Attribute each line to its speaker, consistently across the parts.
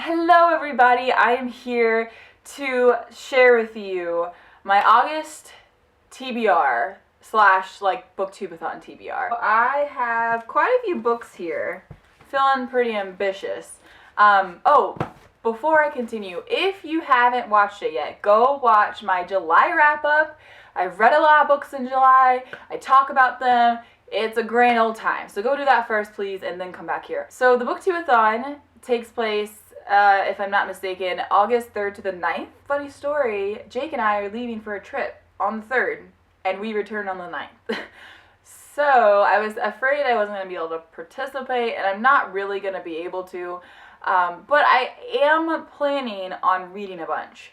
Speaker 1: Hello everybody, I am here to share with you my August TBR slash BookTube-A-Thon TBR. I have quite a few books here, feeling pretty ambitious. Before I continue, if you haven't watched it yet, go watch my July wrap-up. I've read a lot of books in July, I talk about them. It's a grand old time. So go do that first, please, and then come back here. So the BookTube-A-Thon takes place, if I'm not mistaken, August 3rd to the 9th. Funny story, Jake and I are leaving for a trip on the 3rd, and we return on the 9th. So I was afraid I wasn't going to be able to participate, and I'm not really going to be able to. But I am planning on reading a bunch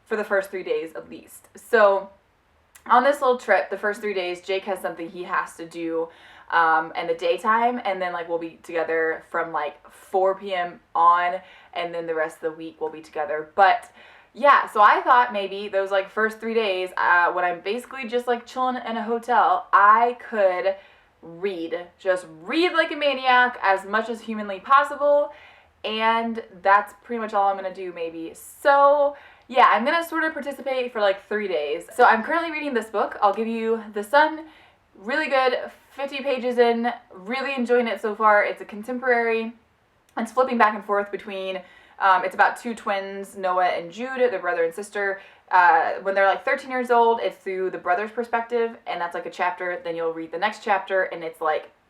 Speaker 1: for the first 3 days at least. So on this little trip, the first 3 days, Jake has something he has to do in the daytime, and then we'll be together from 4 p.m. on, and then the rest of the week we'll be together. But yeah, so I thought maybe those first 3 days, when I'm basically just chilling in a hotel, I could just read like a maniac as much as humanly possible, and that's pretty much all I'm gonna do maybe. So yeah, I'm gonna sort of participate for 3 days. So I'm currently reading this book. I'll give you The Sun. Really good, 50 pages in, really enjoying it so far. It's a contemporary. It's flipping back and forth between, it's about two twins, Noah and Jude, their brother and sister. When they're 13 years old, it's through the brother's perspective, and that's a chapter. Then you'll read the next chapter, and it's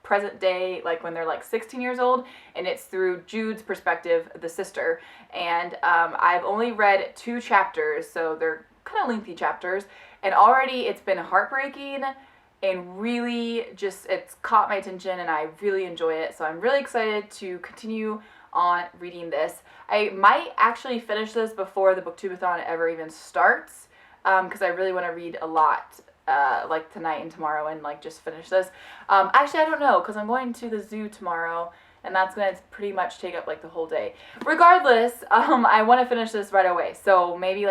Speaker 1: present day, when they're 16 years old, and it's through Jude's perspective, the sister. And I've only read 2 chapters, so they're kind of lengthy chapters, and already it's been heartbreaking and really it's caught my attention, and I really enjoy it. So I'm really excited to continue on reading this. I might actually finish this before the BookTube-A-Thon ever even starts, because I really want to read a lot tonight and tomorrow, and just finish this. Actually, I don't know, because I'm going to the zoo tomorrow, and that's going to pretty much take up the whole day. Regardless, I want to finish this right away, so maybe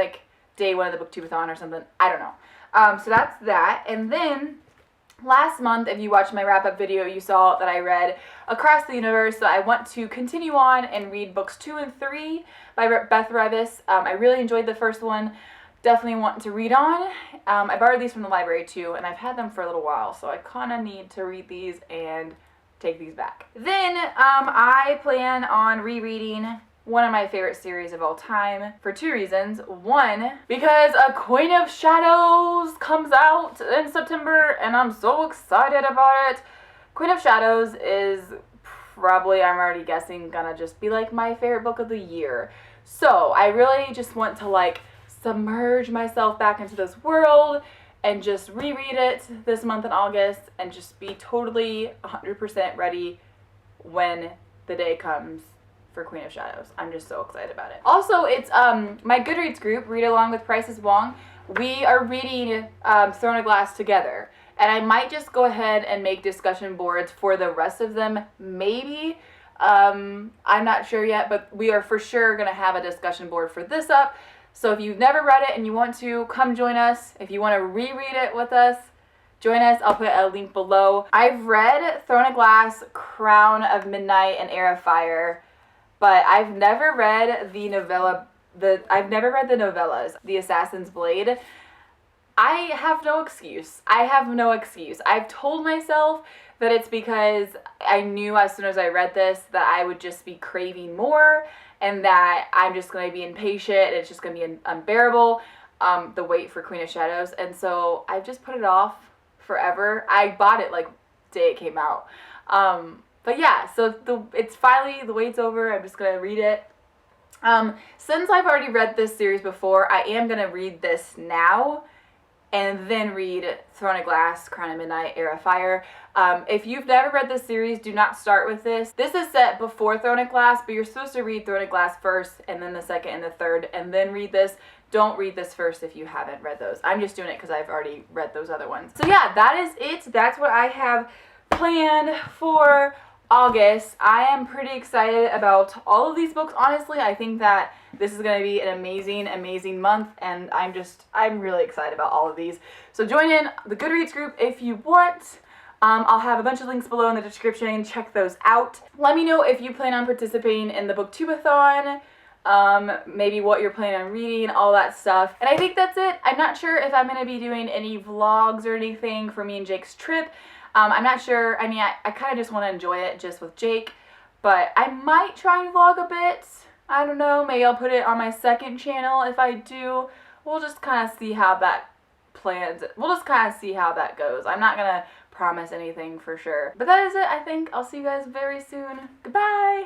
Speaker 1: day 1 of the BookTube-A-Thon or something. I don't know. So that's that. And then last month, if you watched my wrap-up video, you saw that I read Across the Universe, so I want to continue on and read books 2 and 3 by Beth Revis. I really enjoyed the first one. Definitely want to read on. I borrowed these from the library too, and I've had them for a little while, so I kind of need to read these and take these back. Then I plan on rereading one of my favorite series of all time for 2 reasons. One, because A Queen of Shadows comes out in September, and I'm so excited about it. Queen of Shadows is probably, I'm already guessing, gonna just be my favorite book of the year. So I really just want to submerge myself back into this world and just reread it this month in August, and just be totally 100% ready when the day comes for Queen of Shadows. I'm just so excited about it. Also, it's my Goodreads group, Read Along with Priceiswong. We are reading Throne of Glass together, and I might just go ahead and make discussion boards for the rest of them, maybe. I'm not sure yet, but we are for sure going to have a discussion board for this up. So if you've never read it and you want to, come join us. If you want to reread it with us, join us. I'll put a link below. I've read Throne of Glass, Crown of Midnight, and Heir of Fire, but I've never read the novella. I've never read the novellas, The Assassin's Blade. I have no excuse. I've told myself that it's because I knew as soon as I read this that I would just be craving more, and that I'm just going to be impatient, and it's just going to be unbearable, the wait for Queen of Shadows. And so I've just put it off forever. I bought it day it came out. But yeah, so it's finally, the wait's over. I'm just going to read it. Since I've already read this series before, I am going to read this now, and then read Throne of Glass, Crown of Midnight, Heir of Fire. If you've never read this series, do not start with this. This is set before Throne of Glass, but you're supposed to read Throne of Glass first, and then the second and the third, and then read this. Don't read this first if you haven't read those. I'm just doing it because I've already read those other ones. So yeah, that is it. That's what I have planned for August. I am pretty excited about all of these books, honestly. I think that this is going to be an amazing month, and I'm really excited about all of these. So join in the Goodreads group if you want. I'll have a bunch of links below in the description. Check those out. Let me know if you plan on participating in the BookTube-A-Thon. maybe what you're planning on reading, all that stuff. And I think that's it. I'm not sure if I'm going to be doing any vlogs or anything for me and Jake's trip. I'm not sure. I mean, I kind of just want to enjoy it just with Jake, but I might try and vlog a bit. I don't know. Maybe I'll put it on my second channel. If I do, we'll just kind of see how that plans. We'll just kind of see how that goes. I'm not going to promise anything for sure. But that is it, I think. I'll see you guys very soon. Goodbye!